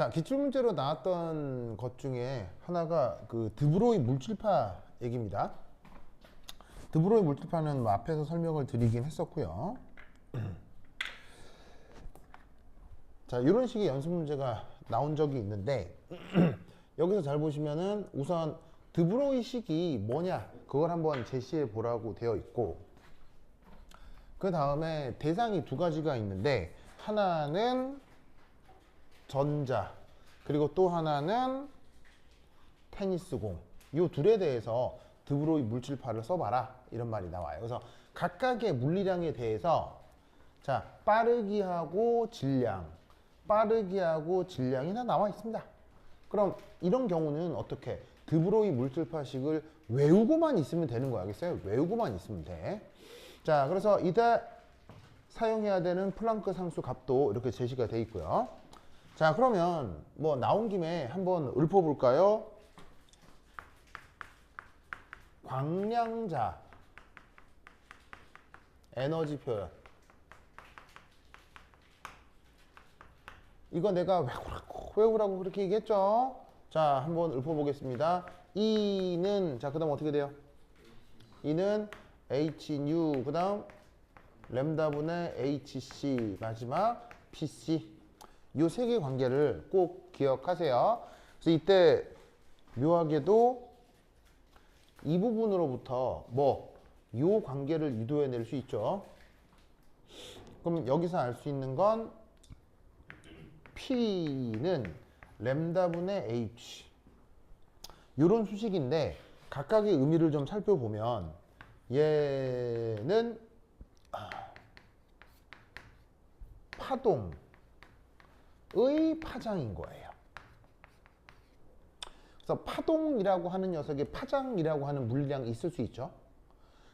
자, 기출문제로 나왔던 것 중에 하나가 그 드브로이 물질파 얘기입니다. 드브로이 물질파는 뭐 앞에서 설명을 드리긴 했었고요. 자, 이런 식의 연습 문제가 나온 적이 있는데 여기서 잘 보시면은 우선 드브로이 식이 뭐냐 그걸 한번 제시해 보라고 되어 있고, 그 다음에 대상이 두 가지가 있는데 하나는 전자, 그리고 또 하나는 테니스공, 이 둘에 대해서 드브로이 물질파를 써봐라 이런 말이 나와요. 그래서 각각의 물리량에 대해서 자, 빠르기하고 질량, 빠르기하고 질량이 다 나와 있습니다. 그럼 이런 경우는 어떻게 드브로이 물질파식을 외우고만 있으면 되는 거 알겠어요? 외우고만 있으면 돼. 자, 그래서 이때 사용해야 되는 플랑크 상수 값도 이렇게 제시가 돼 있고요. 자, 그러면 뭐 나온 김에 한번 읊어볼까요? 광량자 에너지 표현, 이거 내가 외우라고 그렇게 얘기했죠? 자, 한번 읊어보겠습니다. E는 자, 그 다음 어떻게 돼요? E는 HNU, 그 다음 램다분의 HC, 마지막 PC. 이 세 개 관계를 꼭 기억하세요. 그래서 이때 묘하게도 이 부분으로부터 이 관계를 유도해낼 수 있죠. 그럼 여기서 알 수 있는 건 P는 램다분의 H, 이런 수식인데 각각의 의미를 좀 살펴보면 얘는 파동의 파장인 거예요. 그래서 파동이라고 하는 녀석에 파장이라고 하는 물량이 있을 수 있죠.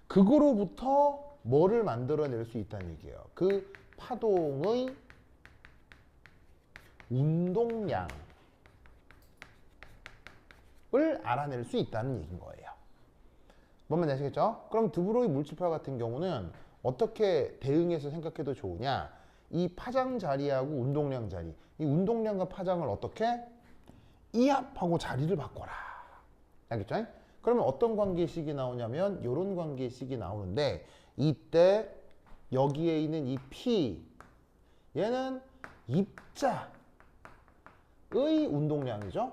그거로부터 뭐를 만들어낼 수 있다는 얘기예요. 그 파동의 운동량을 알아낼 수 있다는 얘기인 거예요. 뭔 말인지 아시겠죠? 그럼 드브로이 물질파 같은 경우는 어떻게 대응해서 생각해도 좋으냐? 이 파장 자리하고 운동량 자리, 이 운동량과 파장을 어떻게 이합하고 자리를 바꿔라. 알겠죠? 그러면 어떤 관계식이 나오냐면 이런 관계식이 나오는데, 이때 여기에 있는 이 P, 얘는 입자의 운동량이죠.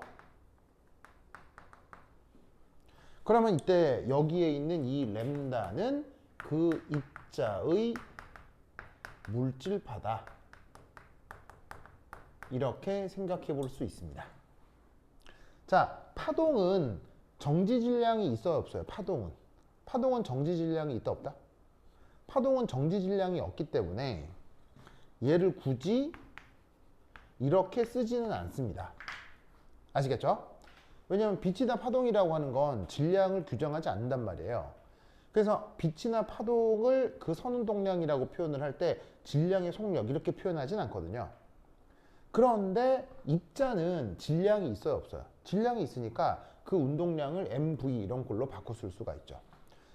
그러면 이때 여기에 있는 이 램다는 그 입자의 물질파다. 이렇게 생각해 볼 수 있습니다. 자, 파동은 정지 질량이 있어요, 없어요? 파동은 정지 질량이 있다, 없다? 파동은 정지 질량이 없기 때문에 얘를 굳이 이렇게 쓰지는 않습니다. 아시겠죠? 왜냐하면 빛이나 파동이라고 하는 건 질량을 규정하지 않는단 말이에요. 그래서 빛이나 파동을 그 선운동량이라고 표현을 할 때 질량의 속력 이렇게 표현하진 않거든요. 그런데 입자는 질량이 있어요, 없어요? 질량이 있으니까 그 운동량을 mv 이런 걸로 바꿔 쓸 수가 있죠.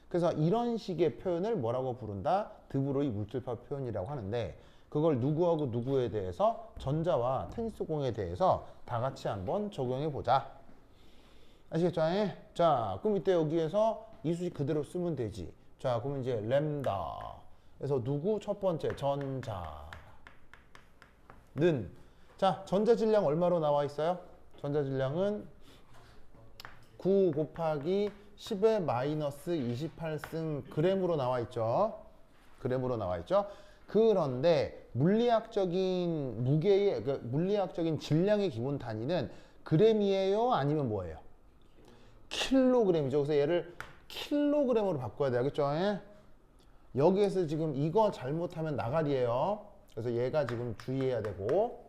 그래서 이런 식의 표현을 뭐라고 부른다? 드브로이 물질파 표현이라고 하는데, 그걸 누구하고 누구에 대해서, 전자와 테니스공에 대해서 다 같이 한번 적용해 보자. 아시겠죠? 자, 그럼 이때 여기에서 이 수식 그대로 쓰면 되지. 자, 그러면 이제 램다. 그래서 누구? 첫 번째 전자는, 자, 전자 질량 얼마로 나와 있어요? 전자 질량은 9 곱하기 10의 마이너스 28승 그램으로 나와 있죠. 그램으로 나와 있죠. 그런데 물리학적인 무게의, 물리학적인 질량의 기본 단위는 그램이에요? 아니면 뭐예요? 킬로그램이죠. 그래서 얘를 킬로그램으로 바꿔야 되겠죠. 여기에서 지금 이거 잘못하면 나가리예요. 그래서 얘가 지금 주의해야 되고,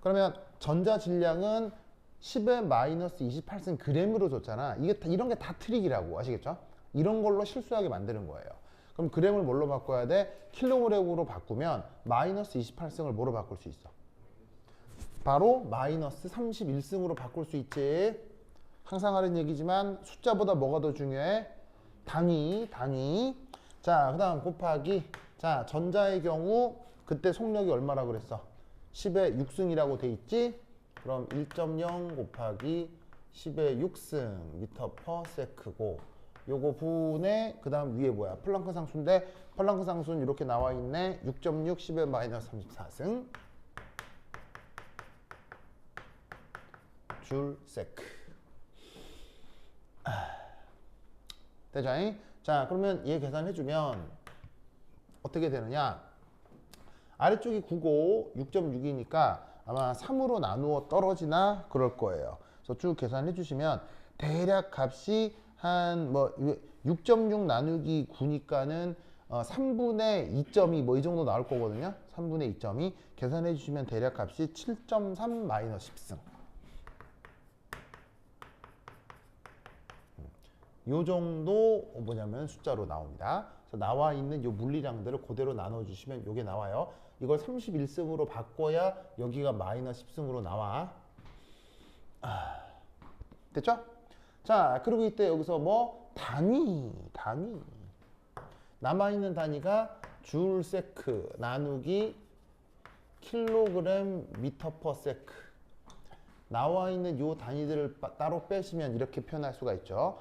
그러면 전자 질량은 10의 마이너스 28승 그램으로 줬잖아. 이런 게 다 트릭이라고. 아시겠죠? 이런 걸로 실수하게 만드는 거예요. 그럼 그램을 뭘로 바꿔야 돼? 킬로그램으로 바꾸면 마이너스 28승을 뭐로 바꿀 수 있어? 바로 마이너스 31승으로 바꿀 수 있지. 항상 하는 얘기지만 숫자보다 뭐가 더 중요해? 단위. 자, 그 다음 곱하기. 자, 전자의 경우 그때 속력이 얼마라고 그랬어? 10의 6승이라고 돼 있지? 그럼 1.0 곱하기 10의 6승 미터 퍼 세크고 요거 분의 그 다음 위에 뭐야? 플랑크 상수인데 플랑크 상수는 이렇게 나와 있네. 6.6 10의 마이너스 34승 줄 세크. 되죠? 자, 그러면 얘 계산해주면 어떻게 되느냐? 아래쪽이 9고 6.6이니까 아마 3으로 나누어 떨어지나 그럴 거예요. 그래서 쭉 계산해 주시면 대략 값이 한 뭐 6.6 나누기 9니까는 3분의 2.2 뭐 이 정도 나올 거거든요. 3분의 2.2 계산해 주시면 대략 값이 7.3 마이너스 10승. 요 정도 뭐냐면 숫자로 나옵니다. 그래서 나와 있는 요 물리량들을 그대로 나눠주시면 요게 나와요. 이걸 31승으로 바꿔야 여기가 마이너스 10승으로 나와. 됐죠? 자, 그리고 이때 여기서 뭐 단위 남아있는 단위가 줄 세크 나누기 킬로그램 미터 퍼 세크. 나와 있는 요 단위들을 따로 빼시면 이렇게 표현할 수가 있죠.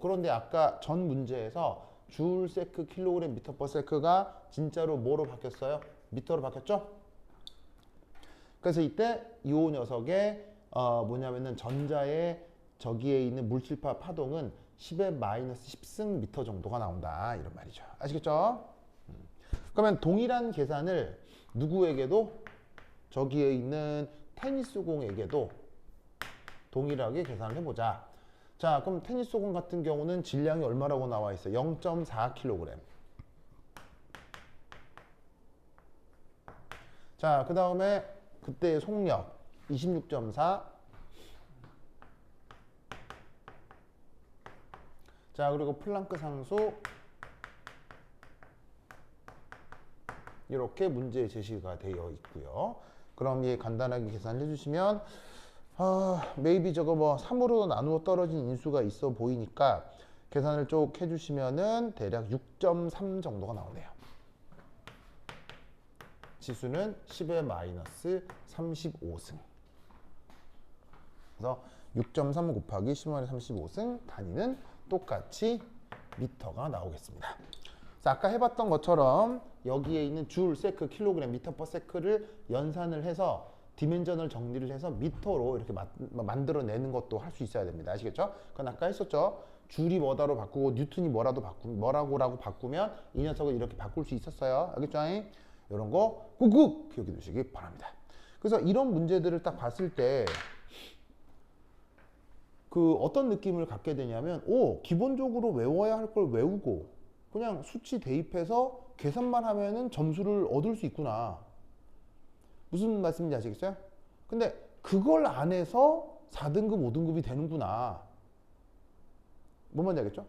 그런데 아까 전 문제에서 줄 세크 킬로그램 미터 퍼 세크가 진짜로 뭐로 바뀌었어요? 미터로 바뀌었죠? 그래서 이때 이 녀석의 뭐냐면은 전자의 저기에 있는 물질파 파동은 10의 마이너스 10승 미터 정도가 나온다 이런 말이죠. 아시겠죠? 그러면 동일한 계산을 누구에게도 저기에 있는 테니스 공에게도 동일하게 계산을 해보자. 자, 그럼 테니스 공 같은 경우는 질량이 얼마라고 나와 있어요? 0.4kg. 자, 그 다음에 그때의 속력 26.4. 자, 그리고 플랑크 상수 이렇게 문제 제시가 되어 있고요. 그럼 얘 간단하게 계산해 주시면 maybe 저거 뭐 3으로 나누어 떨어진 인수가 있어 보이니까 계산을 쭉 해주시면은 대략 6.3 정도가 나오네요. 지수는 10의 마이너스 35승. 그래서 6.3 곱하기 10의 35승 단위는 똑같이 미터가 나오겠습니다. 그래서 아까 해봤던 것처럼 여기에 있는 줄, 세크, 킬로그램, 미터 퍼 세크를 연산을 해서 디멘전을 정리를 해서 미터로 이렇게 만들어내는 것도 할 수 있어야 됩니다. 아시겠죠? 그건 아까 했었죠. 줄이 뭐다로 바꾸고 뉴턴이 뭐라고라고 바꾸면 이 녀석을 이렇게 바꿀 수 있었어요. 알겠죠? 이런 거 꾹꾹 기억해 두시기 바랍니다. 그래서 이런 문제들을 딱 봤을 때 그 어떤 느낌을 갖게 되냐면 기본적으로 외워야 할 걸 외우고 그냥 수치 대입해서 계산만 하면은 점수를 얻을 수 있구나. 무슨 말씀인지 아시겠어요? 근데 그걸 안 해서 4등급, 5등급이 되는구나. 뭔 말인지 알겠죠?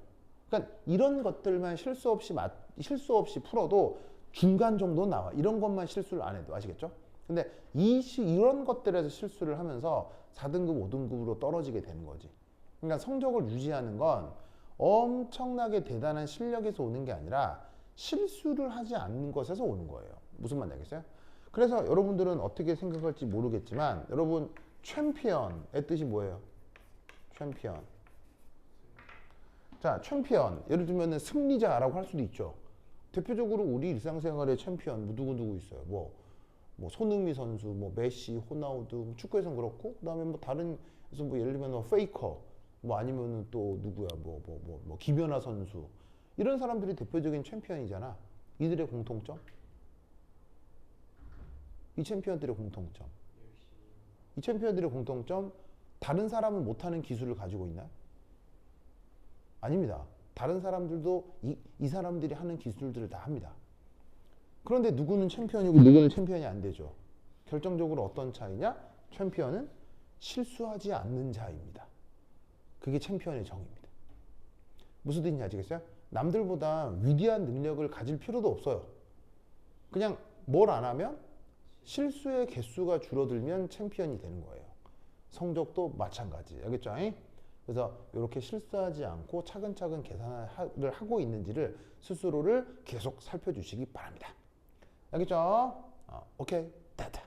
그러니까 이런 것들만 실수 없이 풀어도 중간 정도 나와. 이런 것만 실수를 안 해도 아시겠죠? 근데 이런 것들에서 실수를 하면서 4등급, 5등급으로 떨어지게 되는 거지. 그러니까 성적을 유지하는 건 엄청나게 대단한 실력에서 오는 게 아니라 실수를 하지 않는 것에서 오는 거예요. 무슨 말인지 알겠어요? 그래서 여러분들은 어떻게 생각할지 모르겠지만 여러분 챔피언의 뜻이 뭐예요? 챔피언. 자, 챔피언. 예를 들면 승리자라고 할 수도 있죠. 대표적으로 우리 일상생활에 챔피언 누구 있어요? 뭐 손흥민 선수, 뭐 메시, 호나우두, 축구에서는 그렇고 그다음에 뭐 다른 뭐 예를 들면 뭐 페이커, 뭐 아니면은 또 누구야? 뭐 김연아 선수. 이런 사람들이 대표적인 챔피언이잖아. 이들의 공통점? 이 챔피언들의 공통점. 이 챔피언들의 공통점, 다른 사람은 못하는 기술을 가지고 있나요? 아닙니다. 다른 사람들도 이 사람들이 하는 기술들을 다 합니다. 그런데 누구는 챔피언이고 누구는 챔피언이 안 되죠. 결정적으로 어떤 차이냐? 챔피언은 실수하지 않는 자입니다. 그게 챔피언의 정의입니다. 무슨 뜻인지 아시겠어요? 남들보다 위대한 능력을 가질 필요도 없어요. 그냥 뭘 안 하면 실수의 개수가 줄어들면 챔피언이 되는 거예요. 성적도 마찬가지. 알겠죠? 그래서 이렇게 실수하지 않고 차근차근 계산을 하고 있는지를 스스로를 계속 살펴주시기 바랍니다. 알겠죠? 오케이. 됐다.